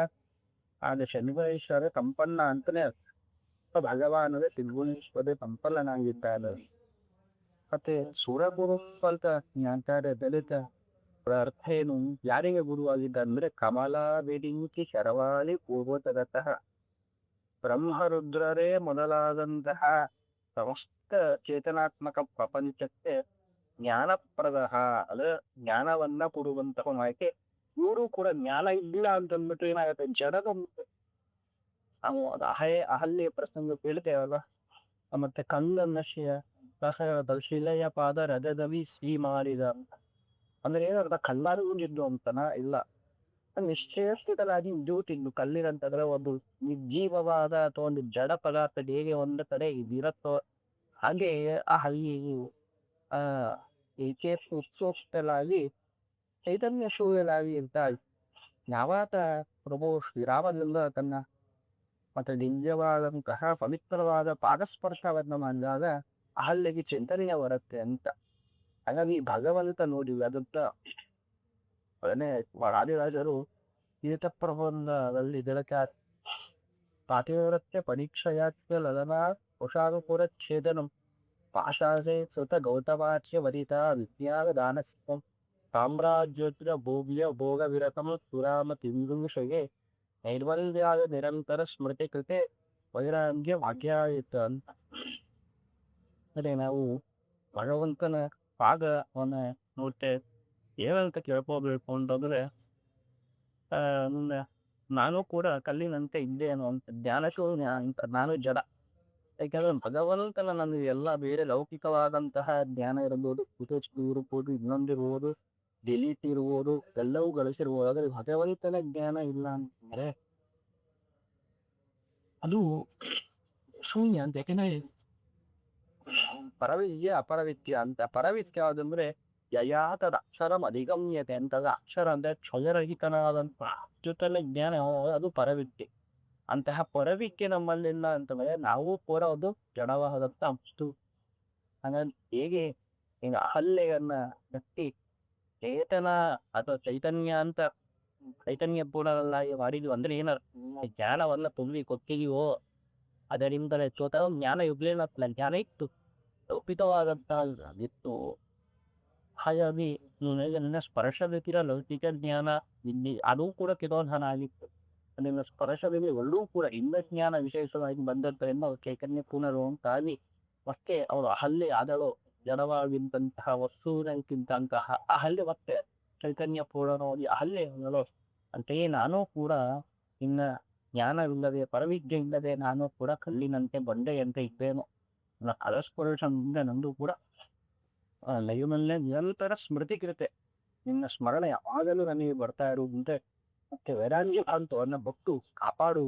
ಆದ ಶನಿವೇಶ್ವರ ತಂಪನ್ನ ಅಂತಾನೆ ಭಗವಾನವೇ ತಿರುಗುಣೇಶ್ವರ ತಂಪಲ್ಲನಾಗಿದ್ದಾನೆ. ಮತ್ತೆ ಸುರಗುರು ಅಂತ ಅಂತಾರೆ ದಲಿತ ಅರ್ಥ ಏನು? ಯಾರಿಗೆ ಗುರುವಾಗಿದ್ದ ಅಂದ್ರೆ ಕಮಲಾ ಬೆರಿಂಚಿ ಶರವಾಲಿ ಪೂರ್ವತಗತಃ ಬ್ರಹ್ಮರುದ್ರರೇ ಮೊದಲಾದಂತಹ ಸಮಸ್ತ ಚೇತನಾತ್ಮಕ ಪ್ರಪಂಚಕ್ಕೆ ಜ್ಞಾನಪ್ರದ ಅದ ಜ್ಞಾನವನ್ನ ಕೊಡುವಂತಹ ಮಾಹಿತಿ. ಇವರು ಕೂಡ ಜ್ಞಾನ ಇಲ್ಲ ಅಂತಂದ್ಬಿಟ್ಟು ಏನಾಗುತ್ತೆ, ಜಡದ ನಾವು ಅದು ಅಹಲ್ಯ ಪ್ರಸಂಗ ಕೇಳ್ತೇವಲ್ಲ. ಮತ್ತೆ ಕಂದನ್ನ ಶಿಲೆಯ ಪಾದ ರಜದವಿ ಶ್ರೀ ಮಾರಿದ ಅಂದ್ರೆ ಏನರ್ಥ, ಕಲ್ಲಾರುಗಿದ್ದು ಅಂತನ ಇಲ್ಲ, ನಿಶ್ಚಯಿತಲಾಗಿ ಇದ್ದು ಕಲ್ಲಿರಂತಂದ್ರೆ ಒಂದು ನಿರ್ಜೀವವಾದ ಅಥವಾ ಒಂದು ಜಡ ಪದಾರ್ಥ ಹೇಗೆ ಒಂದು ಕಡೆ ಇದಿರತ್ತೋ ಹಾಗೆ ಆ ಹಲ್ಲಿಯು ಏಕೆ ಉತ್ಸೋಕ್ತಲಾಗಿ ಚೈತನ್ಯ ಶೂಯಲಾಗಿ ಇರ್ತಾಳೆ. ಯಾವಾತ ಪ್ರಭು ಶ್ರೀರಾಮದಿಂದ ತನ್ನ ಮತ್ತೆ ದಿವ್ಯವಾದಂತಹ ಪವಿತ್ರವಾದ ಪಾದಸ್ಪರ್ಶವನ್ನು ಮಾಡಿದಾಗ ಅಹಲ್ಯಗೆ ಚಿಂತನೆಯ ಬರುತ್ತೆ ಅಂತ. ಹಾಗಾಗಿ ಭಗವಂತ ನೋಡಿ ಅದನ್ನ ಅದನ್ನೇ ರಾಜರಾಜರು ಈತ ಪ್ರಬಂಧದಲ್ಲಿ ಇದಕ್ಕೆ ಪಾತಿವ್ರತ್ಯ ಪರೀಕ್ಷೆಯಾತ್ಯ ಲಲನಾ ಕುಶಾನುಪುರ ಛೇದನಂ ಪಾಶಾಸೆ ಸುತ ಗೌತಮಾಚ್ಯ ವರಿತ ವಿಜ್ಞಾನ ದಾನಸ್ವಂ ಸಾಮ್ರಾಜ್ಯೋತ್ರ ಭೋಗ್ಯ ಭೋಗ ವಿರತಂ ಸುರಾಮ ತಿಂದುಷಗೆ ನೈರ್ಮಲ್ಯಾದ ನಿರಂತರ ಸ್ಮೃತಿ ಕೃತೆ ವೈರಾಗ್ಯ ವಾಕ್ಯಾಯಿತ ಅಂತ. ಅದೇ ನಾವು ಭಗವಂತನ ಪಾದವನ್ನ ನೋಡ್ತೇವೆ. ಏನಂತ ಕೇಳ್ಕೋಬೇಕು ಅಂತಂದ್ರೆ ನಾನು ಕೂಡ ಕಲ್ಲಿನಂತೆ ಇದ್ದೇನು ಅಂತ ಜ್ಞಾನಕ್ಕೂ ನಾನು ಜಡ. ಯಾಕಂದ್ರೆ ಭಗವಂತನ ನನಗೆ ಎಲ್ಲ ಬೇರೆ ಲೌಕಿಕವಾದಂತಹ ಜ್ಞಾನ ಇರಬಹುದು, ಕುತಸ್ತು ಇರ್ಬೋದು, ಇನ್ನೊಂದಿರ್ಬೋದು, ಡಿಲೀಟ್ ಇರ್ಬೋದು, ಎಲ್ಲವೂ ಗಳಿಸಿರ್ಬೋದು. ಆದ್ರೆ ಭಗವಂತನ ಜ್ಞಾನ ಇಲ್ಲ ಅಂತಂದ್ರೆ ಅದು ಶೂನ್ಯ ಅಂತ. ಯಾಕಂದ್ರೆ ಪರವಿದ್ಯ ಅಪರವಿದ್ಯ ಅಂತ. ಪರವಿದ್ಯ ಯಾವ್ದಂದ್ರೆ ಯಯಾತದ ಅಕ್ಷರಂ ಅಧಿಗಮ್ಯತೆ ಅಂತದ. ಅಕ್ಷರ ಅಂದ್ರೆ ಕ್ಷಯರಹಿತನಾದಂತ ಅತ್ಯುತ್ತಮ ಜ್ಞಾನ ಅದು ಪರವಿದ್ಯೆ. ಅಂತಹ ಪರವಿದ್ಯೆ ನಮ್ಮಲ್ಲಿಲ್ಲ ಅಂತಂದ್ರೆ ನಾವು ಕೂಡ ಅದು ಜಡವಾದಂತ ಅಂಶು. ಹಾಗಾಗಿ ಹೇಗೆ ಈಗ ಅಹಲ್ಯೆಯನ್ನ ವ್ಯಕ್ತಿ ಚೇತನ ಅಥವಾ ಚೈತನ್ಯ ಅಂತ ಚೈತನ್ಯ ಪೂರ್ಣವನ್ನಾಗಿ ಮಾಡಿದ್ವಿ ಅಂದ್ರೆ ಏನ ಜ್ಞಾನವನ್ನ ತುಂಬಿ ಕೊಟ್ಟಿದೀವೋ ಅದರಿಂದಲೇ ಸ್ವತಃ ಜ್ಞಾನ ಇರ್ಲಿಲ್ಲ, ಜ್ಞಾನ ಇತ್ತು, ಕಲ್ಪಿತವಾದಂತಹ ಇತ್ತು. ಹಾಗಾಗಿ ನಿನ್ನ ಸ್ಪರ್ಶವಿತಿರ ಲೌಕಿಕ ಜ್ಞಾನ ಇಲ್ಲಿ ಅದು ಕೂಡ ಕಿರೋಧನ ಆಗಿತ್ತು. ನಿನ್ನ ಸ್ಪರ್ಶದಲ್ಲಿ ಎಲ್ಲೂ ಕೂಡ ಇಂದ ಜ್ಞಾನ ವಿಶೇಷವಾಗಿ ಬಂದದ್ದರಿಂದ ಅವ್ರು ಚೈತನ್ಯ ಪೂರ್ಣರು ಅಂತಾಗಿ ಮತ್ತೆ ಅವರು ಅಹಲ್ಯೆ ಆದಳು. ಜಡವಾಗಿದ್ದಂತಹ ವಸ್ತುವಿನಕ್ಕಿಂತಹ ಅಹಲ್ಯೆ ಮತ್ತೆ ಚೈತನ್ಯ ಪೂರ್ಣವಾಗಿ ಅಹಲ್ಯೆ ಆದಳು. ಅಂತೆಯೇ ನಾನು ಕೂಡ ಇನ್ನ ಜ್ಞಾನವಿಲ್ಲದೆ ಪರವಿದ್ಯೆ ಇಲ್ಲದೆ ನಾನು ಕೂಡ ಕಲ್ಲಿನಂತೆ ಬಂಡೆಯಂತೆ ಇದ್ದೇನು. ನನ್ನ ಕಲಸ್ಪರ್ಶದಿಂದ ನಂದು ಕೂಡ ನೈರ್ಮಲ್ಯ ನಿರಂತರ ಸ್ಮೃತಿ ಕೃತೆ. ನಿನ್ನ ಸ್ಮರಣೆ ಯಾವಾಗಲೂ ನನಗೆ ಬರ್ತಾ ಇರುವಂತೆ ಮತ್ತೆ ವೇದಾಂಗಿ ಅಂತವನ್ನ ಭಕ್ತು ಕಾಪಾಡು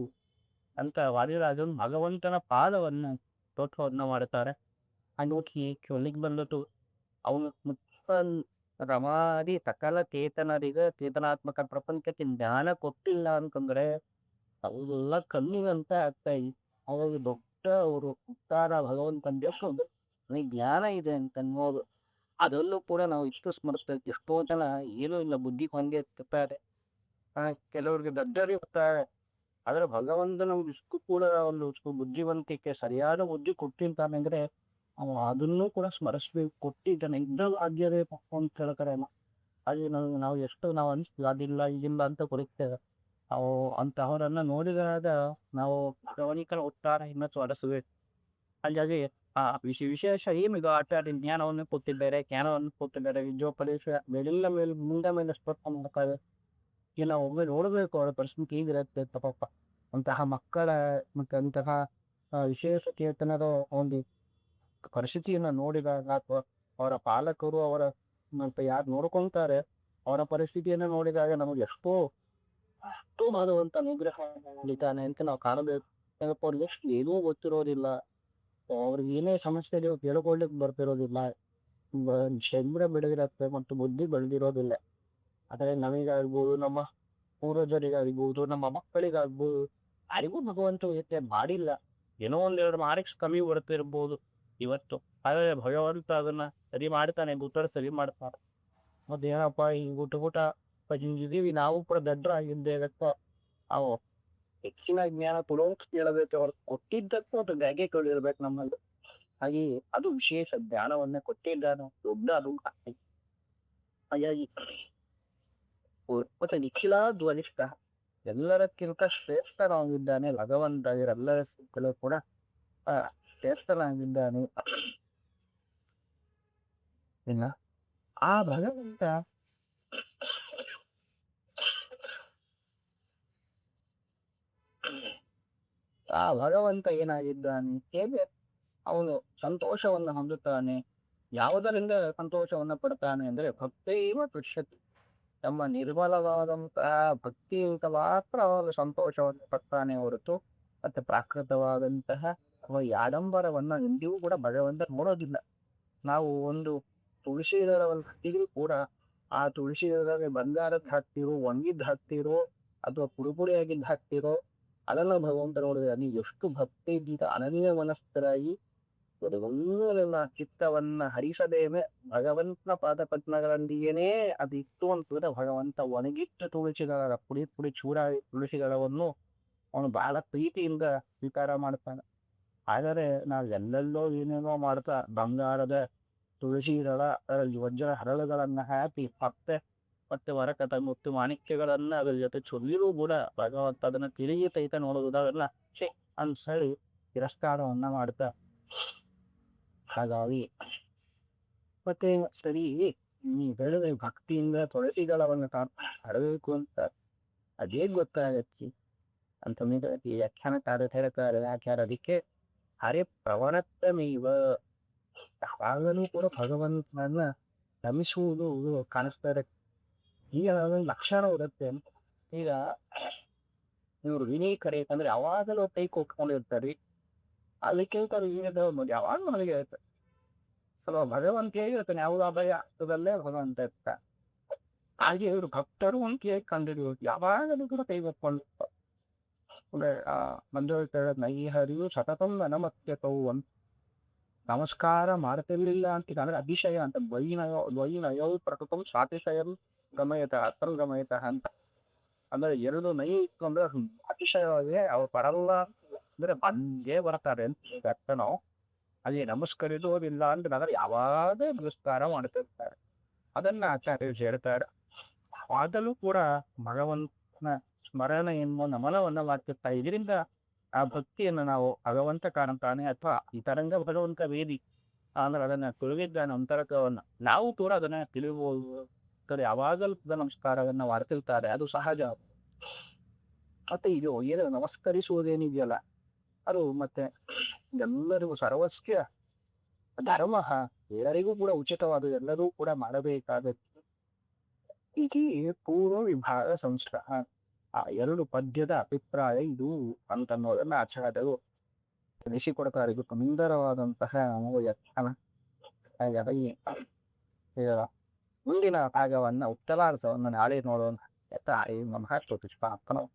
ಅಂತ ವಾದಿರಾಜನು ಭಗವಂತನ ಪಾದವನ್ನ ಸ್ತೋತ್ರವನ್ನ ಮಾಡುತ್ತಾರೆ. ಅನೂಠಿ ಒಲಿಗ್ ಬಂದತು ಅವನು ಮುತ್ತನ್ ರಮಾದಿ ಸಕಲ ಚೇತನರಿಗ ಚೇತನಾತ್ಮಕ ಪ್ರಪಂಚಕ್ಕೆ ಜ್ಞಾನ ಕೊಟ್ಟಿಲ್ಲ ಅಂತಂದ್ರೆ ಅವೆಲ್ಲ ಕಣ್ಣಿನಂತ ಆಗ್ತಾಯಿ. ಅವಾಗ ದೊಡ್ಡ ಅವರು ಉತ್ತಾರ ಭಗವಂತನ ಬೇಕು ನನಗೆ ಜ್ಞಾನ ಇದೆ ಅಂತ ಅನ್ನೋದು. ಅದರಲ್ಲೂ ಕೂಡ ನಾವು ಇಷ್ಟು ಸ್ಮರಿಸ್ತಾ ಇರ್ತೀವಿ. ಎಷ್ಟೋ ಜನ ಏನೂ ಇಲ್ಲ ಬುದ್ಧಿ ಹಂಗೆ ಇರ್ತಾರೆ. ಕೆಲವ್ರಿಗೆ ದಡ್ಡರು ಇರ್ತಾರೆ. ಆದ್ರೆ ಭಗವಂತ ನಮ್ಗೆ ಇಷ್ಟು ಕೂಡ ಒಂದು ಬುದ್ಧಿವಂತಿಕೆ ಸರಿಯಾದ ಬುದ್ಧಿ ಕೊಟ್ಟಿರ್ತಾನೆ ಅಂದ್ರೆ ಅವ ಅದನ್ನೂ ಕೂಡ ಸ್ಮರಿಸ್ಬೇಕು. ಕೊಟ್ಟಿದ್ದಾನೆ ಇದ್ದಾಗ ಆಗ್ಯದೇ ಪಾಪ ಅಂತ ಹೇಳ್ತಾರೆ. ಹಾಗೆ ನಾವು ಎಷ್ಟು ನಾವು ಅದಿಲ್ಲ ಇದಿಲ್ಲ ಅಂತ ಕೊಡುತ್ತೇವೆ. ನಾವು ಅಂತಹವರನ್ನ ನೋಡಿದಾಗ ನಾವು ಗಮನಿಕರ ಉತ್ತಾರ ಇನ್ನು ಸ್ಮರಿಸಬೇಕು. ಹಾಗಾಗಿ ವಿಶೇಷ ಏನಿದು ಆಚಾರ್ಯ ಜ್ಞಾನವನ್ನು ಕೊಟ್ಟಿದ್ದಾರೆ, ಜ್ಞಾನವನ್ನು ಕೊಟ್ಟಿದ್ದಾರೆ, ವಿದ್ಯೋಪದೇಶ ಮೇಲಿಂದ ಮೇಲೆ ಮುಂದೆ ಮೇಲೆ ಸ್ಪರ್ಶ ಮಾಡ್ತಾರೆ. ಈಗ ನಾವು ಒಮ್ಮೆ ನೋಡಬೇಕು ಅವರ ಪರಿಸ್ಥಿತಿ ಹೇಗಿರುತ್ತೆ ಅಂತ ಪಾಪ. ಅಂತಹ ಮಕ್ಕಳ ಮತ್ತೆ ಅಂತಹ ವಿಶೇಷ ಚೇತನದ ಒಂದು ಪರಿಸ್ಥಿತಿಯನ್ನು ನೋಡಿದಾಗ ಅಥವಾ ಅವರ ಪಾಲಕರು ಅವರ ಮತ್ತೆ ಯಾರು ನೋಡ್ಕೊಂತಾರೆ ಅವರ ಪರಿಸ್ಥಿತಿಯನ್ನು ನೋಡಿದಾಗ ನಮಗೆ ಎಷ್ಟೋ ಭಗವಂತ ಅನುಗ್ರಹ ಮಾಡಿದ್ದಾನೆ ಅಂತ ನಾವು ಕಾಣಬೇಕು. ಯಾಕಪ್ಪ ಅವ್ರಿಗೆ ಏನೂ ಗೊತ್ತಿರೋದಿಲ್ಲ, ಅವ್ರಿಗೆ ಏನೇ ಸಮಸ್ಯೆ ನೀವು ಕೇಳ್ಕೊಳ್ಳಿಕ್ಕೆ ಬರ್ತಿರೋದಿಲ್ಲ, ಶರೀರ ಬೆಳೆದಿರತ್ತೆ ಮತ್ತು ಬುದ್ಧಿ ಬೆಳೆದಿರೋದಿಲ್ಲ. ಆದರೆ ನಮಗಾಗ್ಬೋದು, ನಮ್ಮ ಪೂರ್ವಜರಿಗಾಗ್ಬೋದು, ನಮ್ಮ ಮಕ್ಕಳಿಗಾಗ್ಬೋದು ಯಾರಿಗೂ ಭಗವಂತ ಯೋಚನೆ ಮಾಡಿಲ್ಲ. ಏನೋ ಒಂದೆರಡು ಮಾರ್ಕ್ಸ್ ಕಮ್ಮಿ ಬರ್ತಿರ್ಬೋದು ಇವತ್ತು. ಆದರೆ ಭಗವಂತ ಅದನ್ನ ಸರಿ ಮಾಡ್ತಾನೆ, ಗುಟ್ಟರು ಸರಿ ಮಾಡ್ತಾನೆ. ಮತ್ತೇನಪ್ಪ ಈ ಗುಟ ಇದೀವಿ ನಾವು ಕೂಡ ದಡ್ಡರಾಗಿದ್ದೇವಪ್ಪ. ಅವು ಹೆಚ್ಚಿನ ಜ್ಞಾನ ಕೊಡೋಕ್ ಕೇಳಬೇಕು, ಅವ್ರು ಕೊಟ್ಟಿದ್ದಕ್ಕೂ ಅದು ಗಾಗೆ ಕೇಳಿರ್ಬೇಕು ನಮ್ಮಲ್ಲಿ. ಹಾಗೆ ಅದು ವಿಶೇಷ ಜ್ಞಾನವನ್ನೇ ಕೊಟ್ಟಿದ್ದಾನೆ ದೊಡ್ಡ ಅದು. ಹಾಗಾಗಿ ಮತ್ತೆ ನಿಖಿಲ ಧ್ವನಿಷ್ಠ ಎಲ್ಲರಕ್ಕಿಂತ ಶ್ರೇಷ್ಠನಾಗಿದ್ದಾನೆ ಭಗವಂತ. ಇವರೆಲ್ಲರ ಸಿಕ್ಕಲು ಕೂಡ ಶ್ರೇಷ್ಠನಾಗಿದ್ದಾನೆ. ಇನ್ನ ಆ ಭಗವಂತ ಏನಾಗಿದ್ದಾನೆ ಹೇಗೆ ಅವನು ಸಂತೋಷವನ್ನು ಹೊಂದುತ್ತಾನೆ, ಯಾವುದರಿಂದ ಸಂತೋಷವನ್ನು ಪಡ್ತಾನೆ ಅಂದ್ರೆ ಭಕ್ತೈವ ತುಷ್ಯತಿ. ತಮ್ಮ ನಿರ್ಮಲವಾದಂತಹ ಭಕ್ತಿಯಿಂದ ಮಾತ್ರ ಅವನು ಸಂತೋಷವನ್ನು ಪಡ್ತಾನೆ ಹೊರತು ಮತ್ತೆ ಪ್ರಾಕೃತವಾದಂತಹ ಈ ಆಡಂಬರವನ್ನ ಎಂದಿಗೂ ಕೂಡ ಭಗವಂತ ನೋಡೋದಿಲ್ಲ. ನಾವು ಒಂದು ತುಳಸಿ ದಳವನ್ನು ಹಾಕಿದ್ರು ಕೂಡ ಆ ತುಳಸಿ ದಳದಲ್ಲಿ ಬಂಗಾರದ್ದು ಹಾಕ್ತಿರೋ, ಒಣಗಿದ್ದು ಹಾಕ್ತಿರೋ ಅಥವಾ ಪುಡಿಯಾಗಿದ್ದು ಹಾಕ್ತಿರೋ ಅದೆಲ್ಲ ಭಗವಂತ ನೋಡಿದ್ರೆ ನೀವು ಎಷ್ಟು ಭಕ್ತಿ ಇದ್ದೀರ ಅನನ್ಯ ಮನಸ್ಕರಾಗಿ ನನ್ನ ಚಿತ್ತವನ್ನ ಹರಿಸದೇನೆ ಭಗವಂತನ ಪಾದಪದ್ಮಗಳೊಂದಿಗೇನೆ ಅದು ಇಟ್ಟು ಅಂತಂದ್ರೆ ಭಗವಂತ ಒಣಗಿಟ್ಟ ತುಳಸಿಗಳ ಪುಡಿ ಚೂರಾಗಿ ತುಳಸಿಗಳನ್ನು ಅವನು ಬಹಳ ಪ್ರೀತಿಯಿಂದ ಸ್ವೀಕಾರ ಮಾಡ್ತಾನೆ. ಆದರೆ ನಾವು ಎಲ್ಲೆಲ್ಲೋ ಏನೇನೋ ಮಾಡ್ತಾ ಬಂಗಾರದ ತುಳಸಿ ದಳ ಅದರಲ್ಲಿ ವಜ್ರ ಹರಳುಗಳನ್ನ ಹಾಕಿ ಮತ್ತೆ ವರಕತ ಮತ್ತು ಮಾಣಿಕ್ಯಗಳನ್ನ ಅದ್ರ ಜೊತೆ ಚೊಲ್ಲಿರೂ ಕೂಡ ಭಗವಂತ ಅದನ್ನ ತಿರುಗಿ ತೈತ ನೋಡೋದಾವೆಲ್ಲ ಛೇ ಅನ್ಸಳಿ ತಿರಸ್ಕಾರವನ್ನ ಮಾಡ್ತಾ. ಹಾಗಾಗಿ ಮತ್ತೆ ಸರಿ ನೀ ಹೇಳಿದ್ರೆ ಭಕ್ತಿಯಿಂದ ತುಳಸಿ ದಳವನ್ನು ಹರಬೇಕು ಅಂತ ಅದೇ ಗೊತ್ತಾಗತ್ತಿ ಅಂತ ಈ ವ್ಯಾಖ್ಯಾನಕಾರ ಹೇಳ್ತಾರೆ. ವ್ಯಾಖ್ಯಾನ ಅದಕ್ಕೆ ಹರೇ ಪ್ರವಣತ್ವಮೇವ, ಯಾವಾಗಲೂ ಕೂಡ ಭಗವಂತನನ್ನ ನಮಿಸುವುದು ಕಾಣಿಸ್ತಾರೆ. ಈಗ ಅದೊಂದು ಲಕ್ಷಣ ಇರುತ್ತೆ. ಈಗ ಇವರು ವಿನೀಕರೆ ಯಾಕಂದ್ರೆ ಯಾವಾಗಲೂ ಕೈ ಕೊಟ್ಕೊಂಡಿರ್ತಾರೆ. ಅದಕ್ಕಿಂತ ಯಾವಾಗಲೂ ನನಗೆ ಇರುತ್ತೆ ಭಗವಂತ ಹೇಳ್ತಾನೆ ಯಾವುದು ಅಭಯ ಅರ್ಥದಲ್ಲೇ ಭಗವಂತ ಇರ್ತಾನೆ. ಹಾಗೆ ಇವರು ಭಕ್ತರು ಅಂತ ಕಂಡಿಡಿಯೋದು ಯಾವಾಗಲೂ ಕೂಡ ಕೈ ಕೊಟ್ಕೊಂಡು ಮಂಜು ನೈಹರಿಯು ಸತತಂ ನಮತ್ಯತವು ಅಂತ ನಮಸ್ಕಾರ ಮಾಡ್ತಿರ್ಲಿಲ್ಲ ಅಂತ ಅಂದ್ರೆ ಅತಿಶಯ ಅಂತ ದ್ವೈನಯೋ ಪ್ರಕೃತಂ ಸಾತಿಶಯಂ ಗಮಯತ ಅತ್ರ ಗಮಯತ ಅಂತ. ಅಂದ್ರೆ ಎರಡು ನೈ ಇಟ್ಕೊಂಡ್ರೆ ಅತಿಶಯವಾಗಿ ಅವ್ರು ಬರಲ್ಲ ಅಂದ್ರೆ ಬಂದೇ ಬರ್ತಾರೆ ಅಂತ ಅರ್ಥ. ನಾವು ಅದೇ ನಮಸ್ಕರಿಸೋದಿಲ್ಲ ಅಂದ್ರೆ ಅಂದ್ರೆ ಯಾವಾಗ ನಮಸ್ಕಾರ ಮಾಡ್ತಿರ್ತಾರೆ. ಅದನ್ನ ಆಚಾರ್ಯ ಹೇಳ್ತಾರೆ. ಆದಲೂ ಕೂಡ ಭಗವಂತನ ಸ್ಮರಣೆ ಎನ್ನುವ ನಮನವನ್ನ ಮಾಡ್ತಿರ್ತಾ. ಇದರಿಂದ ಆ ಭಕ್ತಿಯನ್ನು ನಾವು ಭಗವಂತ ಕಾಣ್ತಾನೆ ಅಥವಾ ಇತರಂಗ ಭಗವಂತ ವೇದಿ ಅಂದ್ರೆ ಅದನ್ನ ತಿಳಿದಿದ್ದಾನೆ ಅಂತರಕವನ್ನ ನಾವು ಕೂಡ ಅದನ್ನ ತಿಳಿಬಹುದು. ಯಾವಾಗಲೂ ನಮಸ್ಕಾರವನ್ನ ಮಾಡ್ತಿರ್ತಾರೆ, ಅದು ಸಹಜ. ಮತ್ತೆ ಇದು ಏನು ನಮಸ್ಕರಿಸುವುದೇನಿದೆಯಲ್ಲ ಅದು ಮತ್ತೆ ಎಲ್ಲರಿಗೂ ಸರ್ವಸ್ಯ ಧರ್ಮ, ಎಲ್ಲರಿಗೂ ಕೂಡ ಉಚಿತವಾದ ಎಲ್ಲರೂ ಕೂಡ ಮಾಡಬೇಕಾದ ಇದು ಪೂರ್ವ ವಿಭಾಗ ಸಂಸ್ಕಾರ. ಆ ಎರಡು ಪದ್ಯದ ಅಭಿಪ್ರಾಯ ಇದು ಅಂತನ್ನೋದನ್ನ ಆಚಾರ್ಯರು ತಿಳಿಸಿಕೊಡ್ತಾರೆ. ಇದು ಸುಂದರವಾದಂತಹ ವ್ಯಾಖ್ಯಾನ. ಹಾಗಾಗಿ ಇದರ ಮುಂದಿನ ಭಾಗವನ್ನ ಉತ್ತರಾರ್ಧವನ್ನು ನಾಳೆ ನೋಡೋಣ. ಯಥಾ ಮಹತ್ವ ಪುಷ್ಪಾರ್ಪಣಂ.